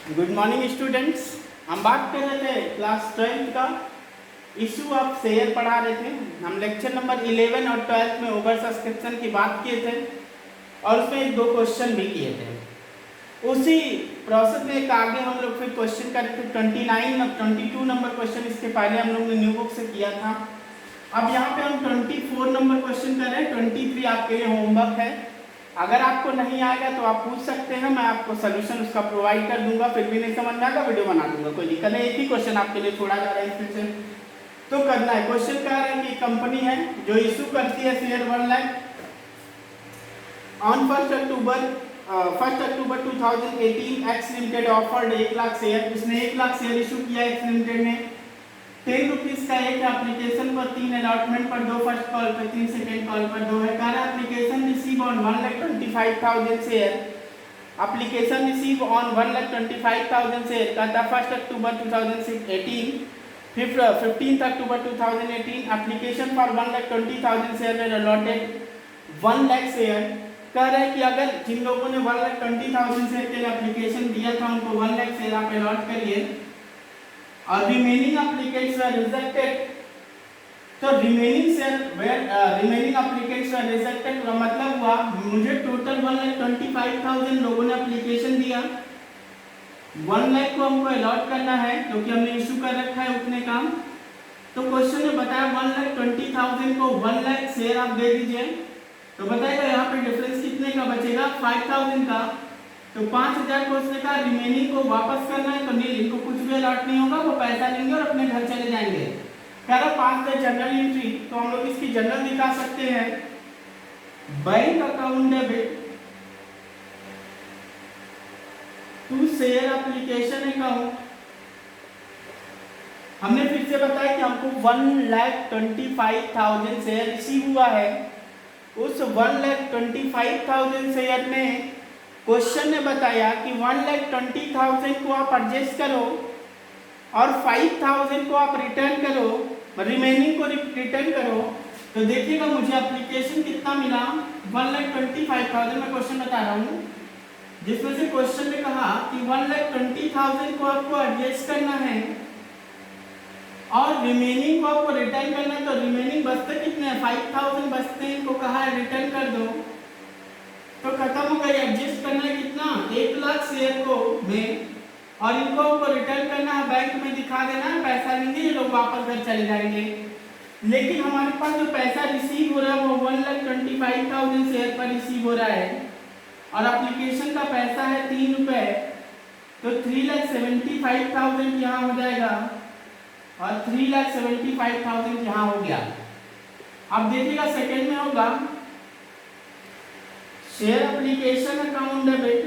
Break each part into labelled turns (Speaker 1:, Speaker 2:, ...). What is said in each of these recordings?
Speaker 1: Good morning students. हम बात कर रहे थे क्लास 12 का इशू ऑफ शेयर पढ़ा रहे थे। हम लेक्चर नंबर 11 और 12 में ओवर सब्सक्रिप्शन की बात किए थे और उसमें दो क्वेश्चन भी किए थे। उसी प्रोसेस में एक आगे हम लोग फिर क्वेश्चन कर रहे थे 29 और 22 नंबर क्वेश्चन इसके पहले हम लोग ने न्यू बुक से किया था। अब यहाँ पे हम 24 नंबर क्वेश्चन कर रहे हैं। 23 आपके लिए होमवर्क है। अगर आपको नहीं आएगा तो आप पूछ सकते हैं, मैं आपको सोल्यूशन उसका प्रोवाइड कर दूंगा। फिर भी नहीं समझ में आएगा वीडियो बना दूंगा, कोई दिक्कत नहीं। एक ही क्वेश्चन आपके लिए छोड़ा जा रहा है इसमें से तो करना है। क्वेश्चन कह रहा है कि कंपनी है जो इशू करती है share 1 lakh on 1 October 2018 x limited offered 1 lakh share. उसने 1 लाख शेयर इशू किया एक्स लिमिटेड ने। 10 रुपीज का एक एप्लीकेशन पर 3 अलॉटमेंट पर 2 फर्स्ट कॉल पर 3 सेकेंड कॉल पर 2 है। कह रहा application receive on 1,25,000 share. Application receive on 1,25,000 share का था 1 अक्टूबर 2018। 15 अक्टूबर 2018 एप्लीकेशन फॉर 1,20,000 शेयर में अलॉटेड 1 लाख शेयर। कह रहे हैं कि अगर जिन लोगों ने 1,20,000 शेयर के लिए एप्लीकेशन दिया था उनको 1 लाख शेयर आप अलॉट करिए और रिमेनिंग एप्लीकेंट्स वर रिजेक्टेड। तो रिमेनिंग एप्लीकेंट्स वर रिजेक्टेड का मतलब हुआ मुझे टोटल 1,25,000 लोगों ने एप्लीकेशन दिया, 1 लाख को हमको अलॉट करना है क्योंकि हमने इशू कर रखा है उतने काम। तो क्वेश्चन ने बताया 1,20,000 को 1 लाख शेयर आप दे दीजिए। तो बताइएगा यहाँ पे डिफरेंस कितने का बचेगा, 5,000 का। तो 5,000 को उसने कहा रिमेनिंग को वापस करना है तो नील, इनको कुछ भी अलॉट नहीं होगा, वो पैसा लेंगे और अपने घर चले जाएंगे। कह रहा 5 जनरल एंट्री, तो हम लोग इसकी जनरल दिखा सकते हैं। Bank account debit to share application account. हमने फिर से बताया कि हमको 1,25,000 शेयर रिसीव हुआ है। उस 1,25,000 शेयर में क्वेश्चन ने बताया कि 1,20,000 को आप एडजस्ट करो और 5,000 को आप रिटर्न करो, रिमेनिंग को रिटर्न करो। तो देखिएगा मुझे एप्लीकेशन कितना मिला, 1,25,000 में क्वेश्चन बता रहा हूँ, जिसमें से क्वेश्चन ने कहा कि 1,20,000 को आपको एडजस्ट करना है और रिमेनिंग को आपको रिटर्न करना है। तो रिमेनिंग बचते कितने हैं, 5,000 बचते हैं। इनको कहा है रिटर्न कर दो, तो खत्म हो गया। एडजस्ट करना है कितना, 1 लाख शेयर को में, और इनको हमको रिटर्न करना है, बैंक में दिखा देना है, पैसा लेंगे, ये लोग वापस घर चले जाएंगे। लेकिन हमारे पास जो पैसा रिसीव हो रहा है वो 1,25,000 शेयर पर रिसीव हो रहा है और एप्लीकेशन का पैसा है 3 रुपए। तो 3,75,000 यहाँ हो जाएगा और 3,75,000 यहाँ हो गया। अब देखिएगा सेकेंड में होगा शेयर एप्लीकेशन अकाउंट डेबिट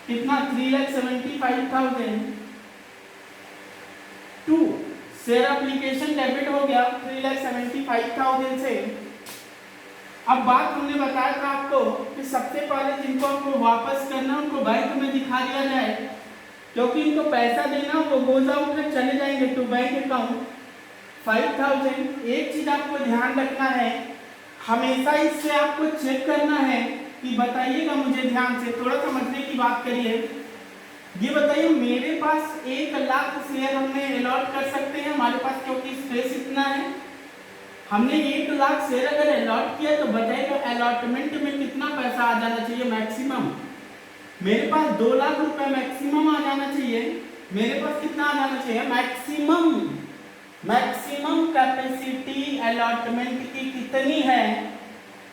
Speaker 1: कितना, 3,75,000 टू शेयर एप्लीकेशन डेबिट हो गया 3,75,000 से। अब बात हमने बताया था आपको कि सबसे पहले जिनको आपको वापस करना उनको बैंक में दिखा दिया जाए, क्योंकि इनको पैसा देना वो गोज आउट में चले जाएंगे टू बैंक अकाउंट 5,000। एक चीज आपको ध्यान रखना है, हमेशा इससे आपको चेक करना है कि बताइएगा मुझे ध्यान से, थोड़ा समझने की बात करिए। ये बताइए मेरे पास 1 लाख शेयर हमने अलॉट कर सकते हैं हमारे पास, क्योंकि स्पेस इतना है। हमने 1 लाख शेयर अगर अलॉट किया तो बताइएगा अलॉटमेंट में कितना पैसा आ जाना चाहिए मैक्सिमम। मेरे पास 2 लाख रुपए मैक्सिमम आ जाना चाहिए। मेरे पास कितना आ जाना चाहिए मैक्सिमम कैपेसिटी अलॉटमेंट की कितनी है,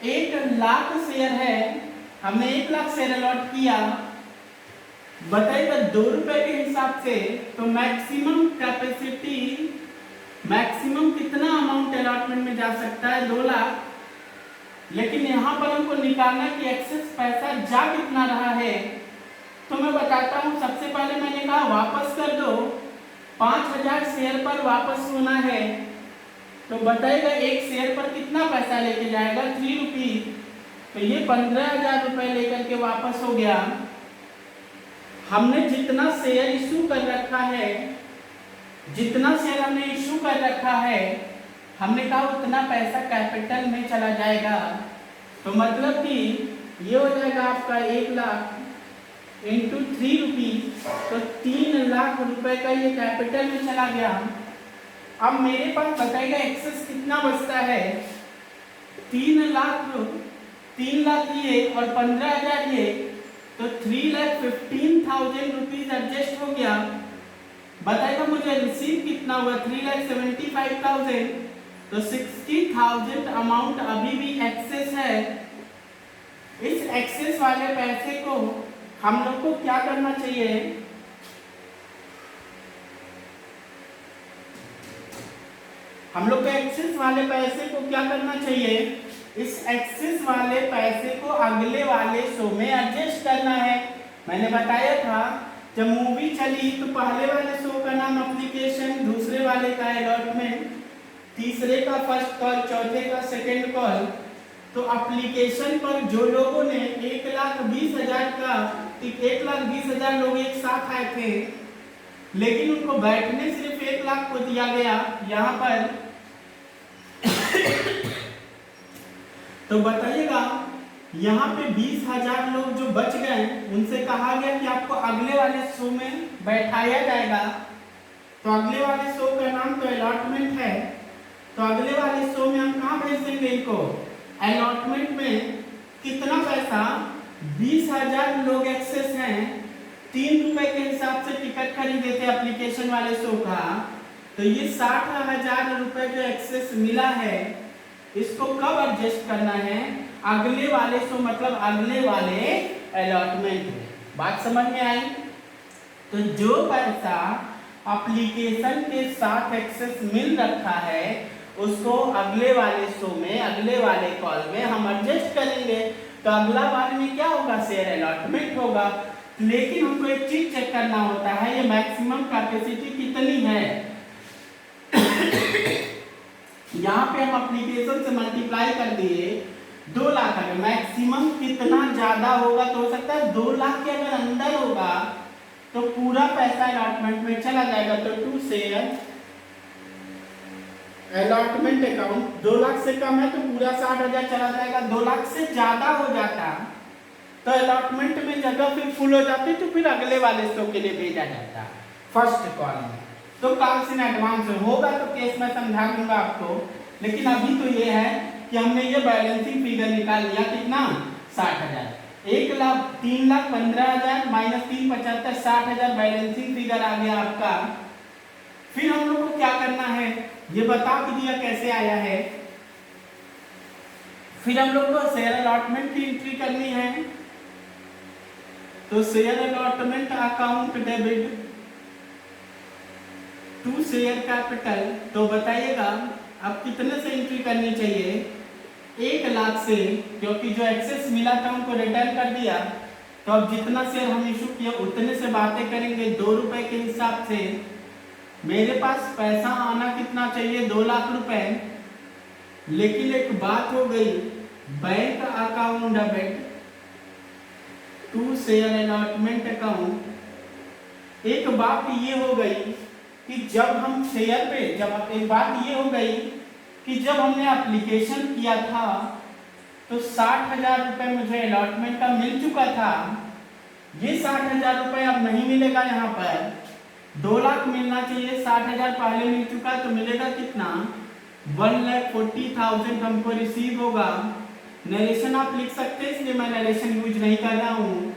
Speaker 1: 1 लाख शेयर है। हमने 1 लाख शेयर अलॉट किया, बताइएगा 2 रुपए के हिसाब से, तो मैक्सिमम कैपेसिटी, मैक्सिमम कितना अमाउंट अलॉटमेंट में जा सकता है, 2 लाख। लेकिन यहाँ पर हमको निकालना कि एक्सेस पैसा जा कितना रहा है। तो मैं बताता हूँ, सबसे पहले मैंने कहा वापस कर दो, 5,000 शेयर पर वापस होना है। तो बताइएगा एक शेयर पर कितना पैसा लेके जाएगा, 3 रुपीज। तो ये 15,000 रुपए लेकर के वापस हो गया। हमने जितना शेयर इशू कर रखा है, जितना शेयर हमने इशू कर रखा है, हमने कहा उतना पैसा कैपिटल में चला जाएगा। तो मतलब कि ये हो जाएगा आपका 1 लाख इंटू 3 रुपीज, तो 3 लाख रुपए का ये कैपिटल में चला गया। अब मेरे पास बताएगा एक्सेस कितना बचता है, 3 लाख ये और 15,000 ये, तो 3,15,000 रुपीज एडजस्ट हो गया। बताएगा मुझे रिसीव कितना हुआ, 3,75,000, तो 60,000 अमाउंट अभी भी एक्सेस है। इस एक्सेस वाले पैसे को हम लोग को क्या करना चाहिए, हम लोग को एक्सेस वाले पैसे को क्या करना चाहिए, इस एक्सेस वाले पैसे को अगले वाले शो में एडजस्ट करना है। मैंने बताया था जब मूवी चली तो पहले वाले शो का नाम एप्लीकेशन, दूसरे वाले का अलॉटमेंट, तीसरे का फर्स्ट कॉल, चौथे का सेकंड कॉल। तो एप्लीकेशन पर जो लोगों ने 1,20,000 का 1,20,000 लोग एक साथ आए थे, लेकिन उनको बैठने सिर्फ 1 लाख को दिया गया यहाँ पर। तो बताइएगा यहाँ पे 20,000 लोग जो बच गए उनसे कहा गया कि आपको अगले वाले शो में बैठाया जाएगा। तो अगले वाले शो का नाम तो अलॉटमेंट है, तो अगले वाले शो में हम कहाँ भेज देंगे इनको, अलॉटमेंट में। कितना पैसा, 20,000 लोग एक्सेस हैं, 3 रुपए के हिसाब से टिकट खरीदे थे एप्लीकेशन वाले शो का, तो ये 60,000 रुपए जो एक्सेस मिला है इसको कब एडजस्ट करना है, अगले वाले शो मतलब अगले वाले अलॉटमेंट में। बात समझ में आई। तो जो पैसा एप्लीकेशन के साथ एक्सेस मिल रखा है उसको अगले वाले शो में, अगले वाले कॉल में हम एडजस्ट करेंगे। तो अगला बार में क्या होगा, शेयर अलॉटमेंट होगा। लेकिन हमको एक चीज चेक करना होता है, ये मैक्सिमम कैपेसिटी कितनी है। यहाँ पे हम एप्लीकेशन से मल्टीप्लाई कर दिए, 2 लाख अगर मैक्सिमम कितना ज्यादा होगा तो हो सकता है 2 लाख के अगर अंदर होगा तो पूरा पैसा अलॉटमेंट में चला जाएगा। तो to share allotment account, 2 lakh से कम है तो पूरा 60,000 चला जाएगा। 2 लाख से ज्यादा हो जाता तो अलॉटमेंट में जगह फिर फुल हो जाती, तो फिर अगले वाले शो के लिए भेजा जाता फर्स्ट कॉल में। तो कॉल्स इन एडवांस होगा तो केस में समझा दूंगा आपको। लेकिन अभी तो ये है कि हमने ये बैलेंसिंग फिगर निकाल लिया, कितना, 60,000, 3,15,000 माइनस 3,75, 60,000 बैलेंसिंग फिगर आ गया आपका। फिर हम लोग को क्या करना है ये बता भी दिया कैसे आया है। फिर हम लोग को शेयर अलॉटमेंट की एंट्री करनी है। तो share allotment account debit to share capital, तो बताइएगा अब कितने से एंट्री करनी चाहिए, 1 लाख से, क्योंकि जो एक्सेस मिला था उनको रिटर्न कर दिया। तो अब जितना शेयर हम इशू किया उतने से बातें करेंगे 2 रुपए के हिसाब से। मेरे पास पैसा आना कितना चाहिए, 2 लाख रुपए। लेकिन एक बात हो गई, bank account debit to share allotment account. एक बात ये हो गई कि जब हम शेयर पे, एक बात ये हो गई कि जब हमने एप्लीकेशन किया था तो 60,000 रुपए मुझे अलॉटमेंट का मिल चुका था। ये 60,000 रुपए अब नहीं मिलेगा, यहाँ पर 2 लाख मिलना चाहिए, 60,000 पहले मिल चुका, तो मिलेगा कितना, 1,40,000 हमको रिसीव होगा। नरेशन आप लिख सकते हैं, इसलिए मैं नरेशन यूज नहीं कर रहा हूँ।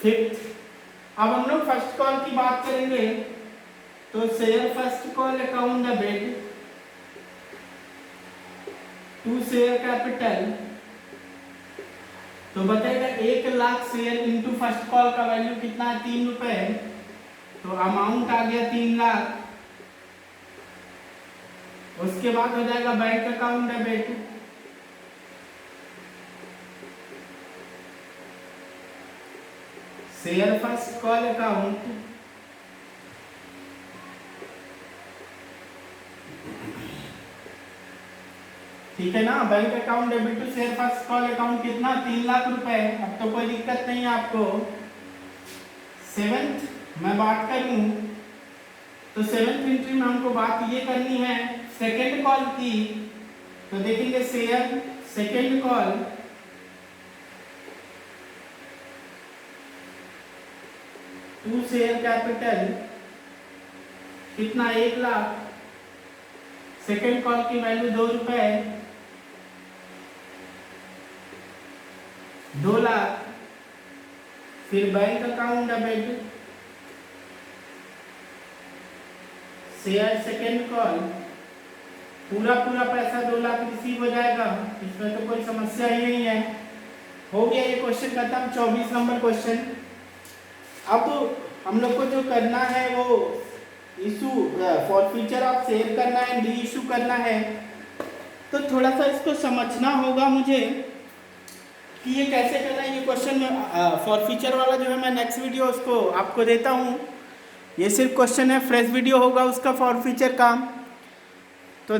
Speaker 1: फिफ्थ, अब हम लोग फर्स्ट कॉल की बात करेंगे। तो share first call account debit to share capital, तो बताएगा 1 lakh share into first call का वैल्यू कितना है, 3 रुपए। तो अमाउंट आ गया 3 लाख। उसके बाद हो जाएगा bank account debit share first call account ठीक है ना, bank account debit to share first call account कितना, 3 लाख रुपए। अब तो कोई दिक्कत नहीं है आपको। 7th मैं बात करूं तो 7th एंट्री में हमको बात ये करनी है सेकेंड कॉल की। तो देखेंगे share second call to share capital कितना 1 लाख, सेकेंड कॉल की वैल्यू 2 रुपए, 2 लाख, फिर bank account debit, share second call, पूरा पैसा 2 लाख रिसीव हो जाएगा, इसमें तो कोई समस्या ही नहीं है। हो गया ये क्वेश्चन खत्म। 24 नंबर क्वेश्चन। अब हम लोग को जो करना है वो इशू फॉरफीचर ऑफ शेयर करना है, डी इशू करना है। तो थोड़ा सा इसको समझना होगा मुझे कि ये कैसे करना है। ये क्वेश्चन में फॉरफीचर वाला जो है मैं नेक्स्ट वीडियो उसको आपको देता हूँ। ये सिर्फ क्वेश्चन है, फ्रेश वीडियो होगा उसका फॉरफीचर का। तो